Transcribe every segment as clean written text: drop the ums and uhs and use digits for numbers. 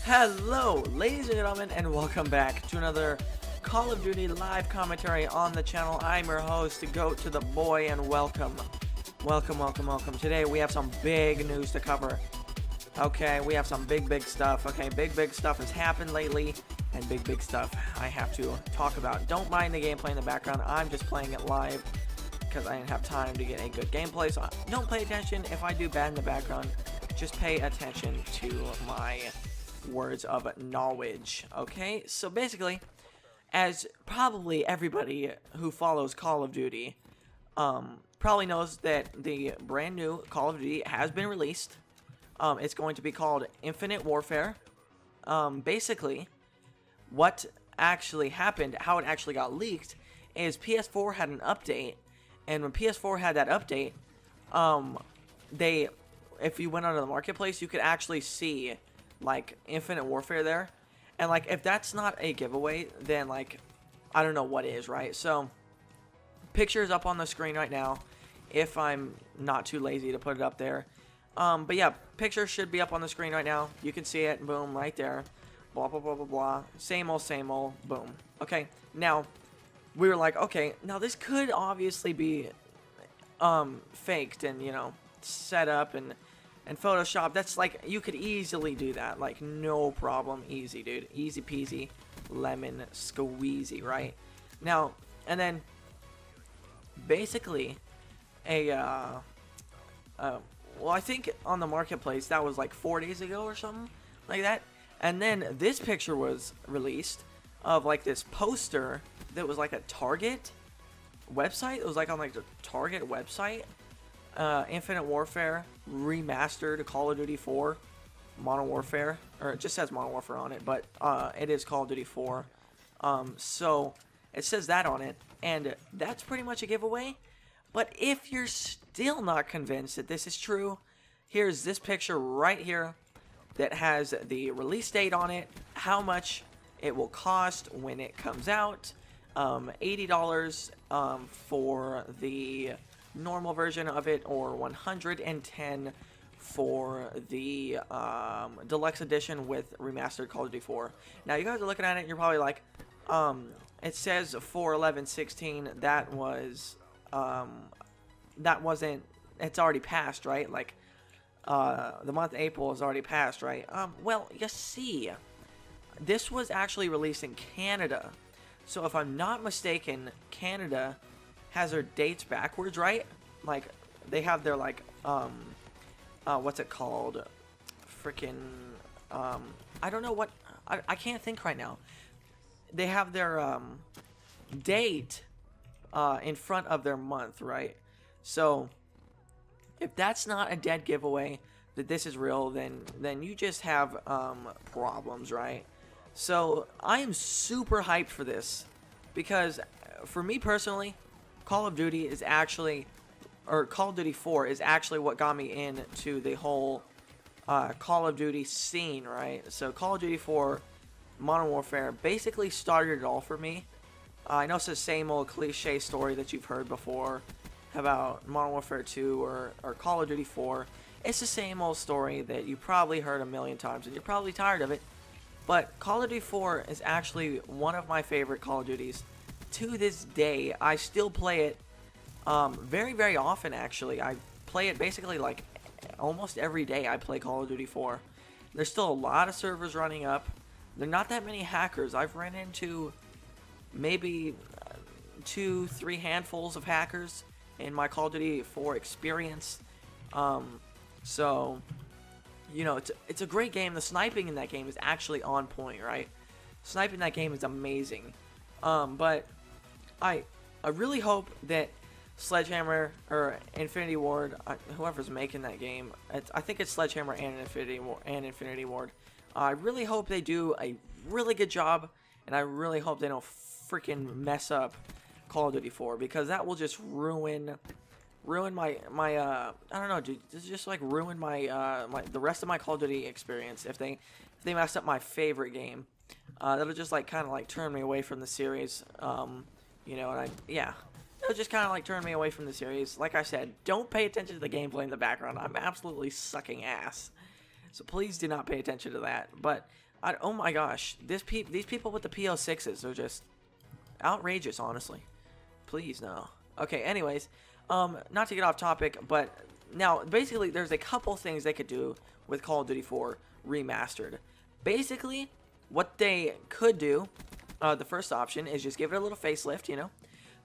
Hello, ladies and gentlemen, and welcome back to another Call of Duty live commentary on the channel. I'm your host, Goat to the Boy, and welcome. Today we have some big news to cover. Okay, we have some big stuff. Okay, big stuff has happened lately, and big stuff I have to talk about. Don't mind the gameplay in the background. I'm just playing it live because I didn't have time to get a good gameplay, so don't pay attention if I do bad in the background. Just pay attention to my words of knowledge. Okay, so basically, as probably everybody who follows Call of Duty probably knows, that the brand new Call of Duty has been released. It's going to be called Infinite Warfare. Basically, what actually happened, how it actually got leaked, is PS4 had an update, and when PS4 had that update, if you went onto the marketplace, you could actually see like Infinite Warfare there, and like if that's not a giveaway, then like I don't know what is, right? So pictures up on the screen right now if I'm not too lazy to put it up there. But yeah, picture should be up on the screen right now. You can see it, boom, right there. Blah blah blah blah blah. Same old, boom. Okay, now we were like, okay, now this could obviously be faked and, you know, set up and Photoshop. That's like, you could easily do that, like no problem. Easy, dude. Easy peasy lemon squeezy, right? Now, and then basically well, I think on the marketplace that was like 4 days ago or something like that. And then this picture was released of like this poster that was like a Target website. It was like on like the Target website. Infinite Warfare remastered Call of Duty 4 Modern Warfare, or it just says Modern Warfare on it, but it is Call of Duty 4. So it says that on it, and that's pretty much a giveaway. But if you're still not convinced that this is true, here's this picture right here that has the release date on it, how much it will cost when it comes out. $80 for the normal version of it, or $110 for the deluxe edition with remastered Call of Duty 4. Now you guys are looking at it and you're probably like, it says 4/11/16. That wasn't, it's already passed, right? Like the month of April is already passed, right? Well, you see, this was actually released in Canada, so if I'm not mistaken, Canada has their dates backwards, right? Like they have their like what's it called? Freaking I don't know what, I can't think right now. They have their date in front of their month, right? So if that's not a dead giveaway that this is real, then you just have problems, right? So I am super hyped for this, because for me personally, Call of Duty is actually, or Call of Duty 4 is actually what got me into the whole Call of Duty scene, right? So Call of Duty 4 Modern Warfare basically started it all for me. I know it's the same old cliche story that you've heard before about Modern Warfare 2 or Call of Duty 4. It's the same old story that you probably heard a million times and you're probably tired of it. But Call of Duty 4 is actually one of my favorite Call of Duties. To this day, I still play it very often, actually. I play it basically like almost every day. I play Call of Duty 4. There's still a lot of servers running up. There are not that many hackers. I've run into maybe 2-3 handfuls of hackers in my Call of Duty 4 experience. So, you know, it's a great game. The sniping in that game is actually on point, right? Sniping in that game is amazing. But I really hope that Sledgehammer or Infinity Ward, whoever's making that game, I think it's Sledgehammer and Infinity Ward. I really hope they do a really good job, and I really hope they don't freaking mess up Call of Duty 4, because that will just ruin my I don't know, dude. This is just like ruin my the rest of my Call of Duty experience if they mess up my favorite game. That'll just like kind of like turn me away from the series. You know, and it'll just kind of like turn me away from the series. Like I said, don't pay attention to the gameplay in the background. I'm absolutely sucking ass. So please do not pay attention to that. But Oh my gosh, these people with the PO6s are just outrageous, honestly. Please, no. Okay, anyways, not to get off topic, but now, basically, there's a couple things they could do with Call of Duty 4 Remastered. Basically, what they could do, the first option is just give it a little facelift, you know?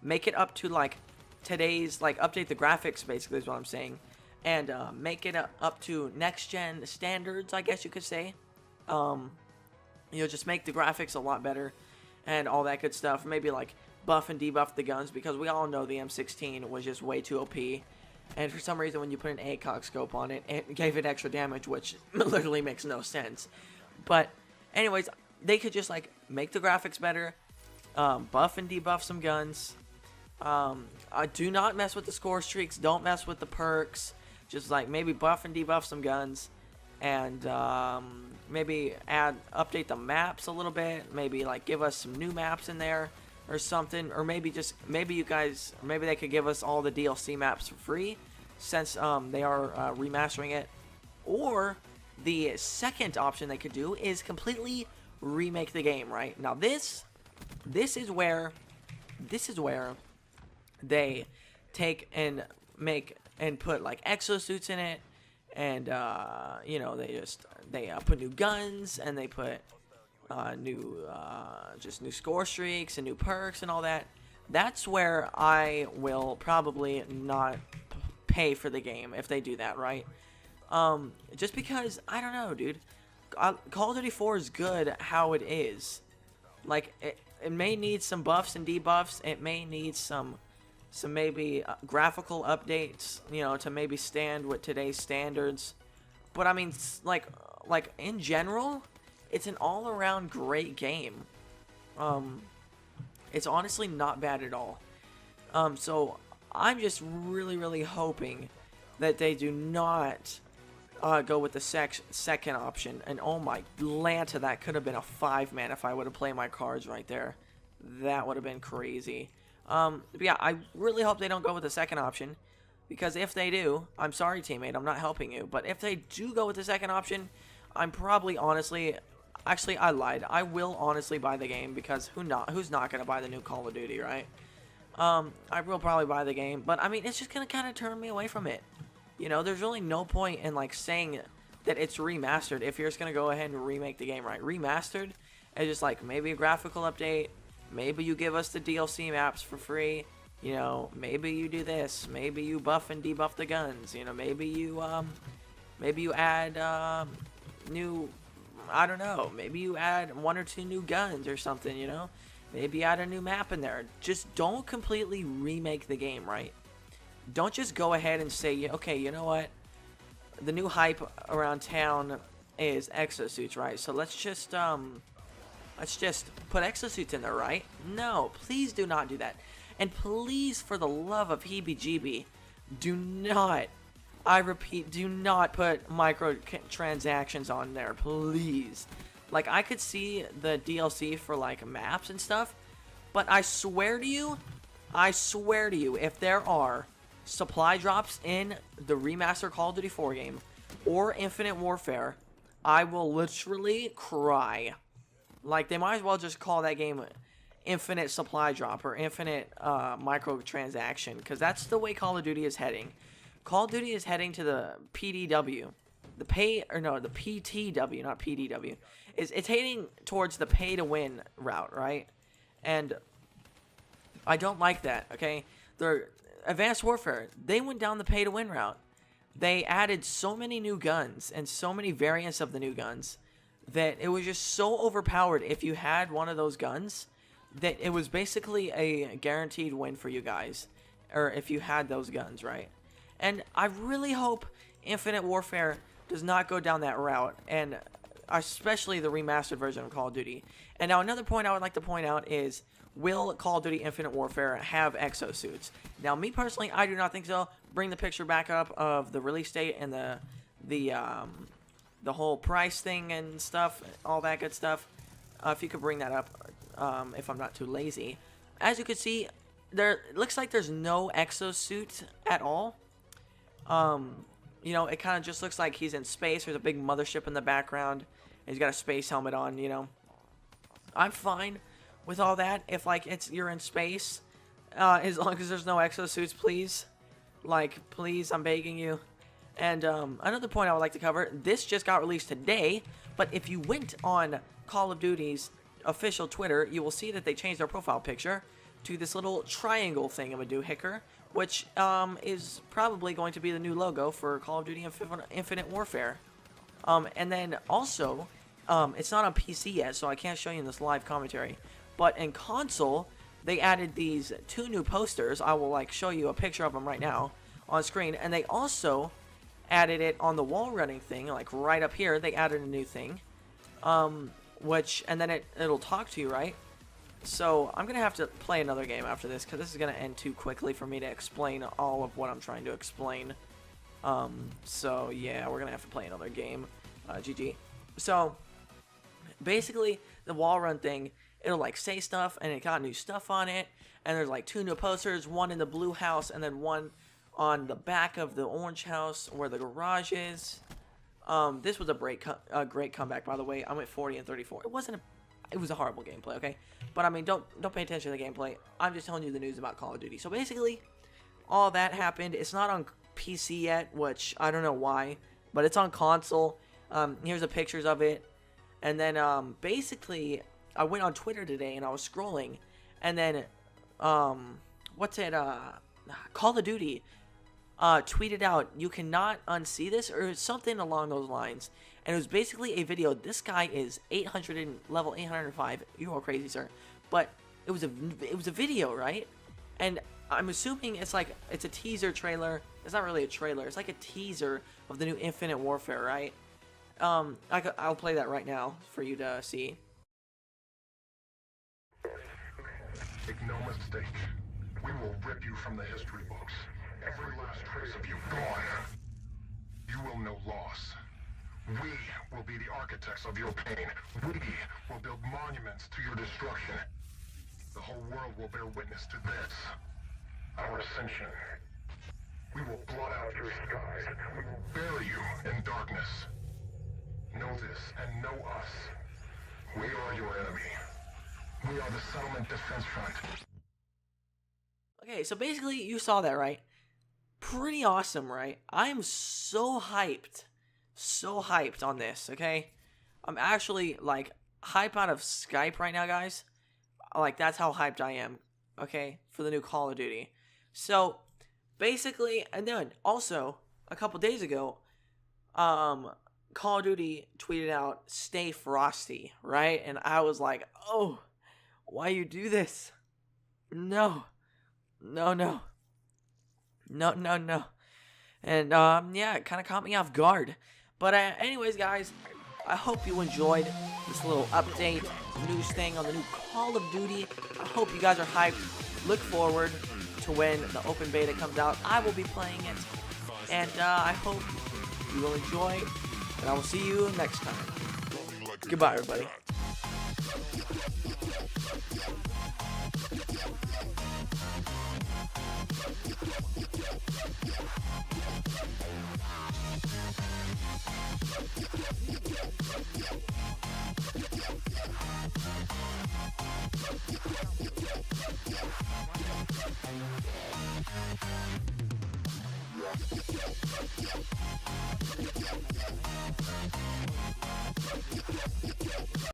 Make it up to, like, today's, like, update the graphics, basically, is what I'm saying. And, make it up to next-gen standards, I guess you could say. You know, just make the graphics a lot better and all that good stuff. Maybe, like, buff and debuff the guns, because we all know the M16 was just way too OP. And for some reason, when you put an ACOG scope on it, it gave it extra damage, which literally makes no sense. But, anyways, they could just, like, make the graphics better, buff and debuff some guns. Do not mess with the score streaks. Don't mess with the perks. Just, like, maybe buff and debuff some guns. And, maybe update the maps a little bit. Maybe, like, give us some new maps in there or something. Or maybe maybe they could give us all the DLC maps for free, since they are remastering it. Or the second option they could do is completely remake the game, right? Now this is where they take and make and put, like, exosuits in it, and you know, they put new guns, and they put new score streaks and new perks and all that. That's where I will probably not pay for the game if they do that, right? Just because, I don't know, dude. Call of Duty 4 is good how it is. Like, it may need some buffs and debuffs. It may need some maybe graphical updates, you know, to maybe stand with today's standards. But I mean, like in general, it's an all-around great game. It's honestly not bad at all. So I'm just really hoping that they do not go with the second option. And oh my Lanta, that could have been a 5-man if I would have played my cards right there. That would have been crazy. But yeah, I really hope they don't go with the second option, because if they do, I'm sorry, teammate, I'm not helping you. But if they do go with the second option, I'm probably actually, I lied. I will honestly buy the game, because who's not gonna buy the new Call of Duty, right? I will probably buy the game, but I mean, it's just gonna kind of turn me away from it. You know, there's really no point in, like, saying that it's remastered if you're just gonna go ahead and remake the game, right? Remastered is just like maybe a graphical update. Maybe you give us the DLC maps for free. You know, maybe you do this. Maybe you buff and debuff the guns. You know, maybe you add new, I don't know. Maybe you add 1 or 2 new guns or something. You know, maybe add a new map in there. Just don't completely remake the game, right? Don't just go ahead and say, okay, you know what? The new hype around town is exosuits, right? So let's just put exosuits in there, right? No, please do not do that. And please, for the love of heebie-jeebie, do not, I repeat, do not put microtransactions on there, please. Like, I could see the DLC for, like, maps and stuff, but I swear to you, if there are supply drops in the remastered Call of Duty 4 game or Infinite Warfare, I will literally cry. Like, they might as well just call that game Infinite Supply Drop or Infinite Microtransaction, because that's the way Call of Duty is heading. Call of Duty is heading to the PDW. The PTW, not PDW. It's heading towards the pay-to-win route, right? And I don't like that, okay? The Advanced Warfare, they went down the pay-to-win route. They added so many new guns and so many variants of the new guns that it was just so overpowered if you had one of those guns that it was basically a guaranteed win for you guys, or if you had those guns, right? And I really hope Infinite Warfare does not go down that route, and especially the remastered version of Call of Duty. And now another point I would like to point out is, will Call of Duty Infinite Warfare have exosuits? Now, me personally, I do not think so. Bring the picture back up of the release date and the whole price thing and stuff, all that good stuff. If you could bring that up, if I'm not too lazy. As you can see, it looks like there's no exosuit at all. You know, it kind of just looks like he's in space. There's a big mothership in the background. He's got a space helmet on, you know. I'm fine with all that if, like, you're in space. As long as there's no exosuits, please. Like, please, I'm begging you. And another point I would like to cover, this just got released today, but if you went on Call of Duty's official Twitter, you will see that they changed their profile picture to this little triangle thing of a doohickey, which is probably going to be the new logo for Call of Duty Infinite Warfare. And then also, it's not on PC yet, so I can't show you in this live commentary, but in console, they added these 2 new posters. I will, like, show you a picture of them right now on screen, and they also added it on the wall running thing, like right up here. They added a new thing, and then it'll talk to you, right? So I'm gonna have to play another game after this because this is gonna end too quickly for me to explain all of what I'm trying to explain. So yeah, we're gonna have to play another game. GG. So basically, the wall run thing, it'll like say stuff, and it got new stuff on it, and there's like 2 new posters, one in the blue house, and then one on the back of the orange house where the garage is. This was a great comeback, by the way. I'm at 40 and 34. It was a horrible gameplay, okay? But I mean, don't pay attention to the gameplay. I'm just telling you the news about Call of Duty. So basically, all that happened. It's not on PC yet, which I don't know why, but it's on console. Here's the pictures of it. And then basically, I went on Twitter today and I was scrolling, and then Call of Duty tweeted out, "You cannot unsee this," or something along those lines. And it was basically a video. This guy is level 805. You are crazy, sir. But it was a video, right? And I'm assuming it's a teaser trailer. It's not really a trailer. It's like a teaser of the new Infinite Warfare, right? I'll play that right now for you to see. Make no mistake, we will rip you from the history books. Every last trace of you gone. You will know loss. We will be the architects of your pain. We will build monuments to your destruction. The whole world will bear witness to this. Our ascension. We will blot out your skies. We will bury you in darkness. Know this and know us. We are your enemy. We are the Settlement Defense Front. Okay, so basically you saw that, right? Pretty awesome, right? I'm so hyped. So hyped on this, okay? I'm actually, like, hype out of Skype right now, guys. Like, that's how hyped I am, okay? For the new Call of Duty. So, basically, and then, also, a couple days ago, Call of Duty tweeted out, "Stay frosty," right? And I was like, oh, why you do this? No. No, no. No, no, no. And, yeah, it kind of caught me off guard. But, anyways, guys, I hope you enjoyed this little update, news thing on the new Call of Duty. I hope you guys are hyped. Look forward to when the open beta comes out. I will be playing it. And, I hope you will enjoy. And I will see you next time. Goodbye, everybody.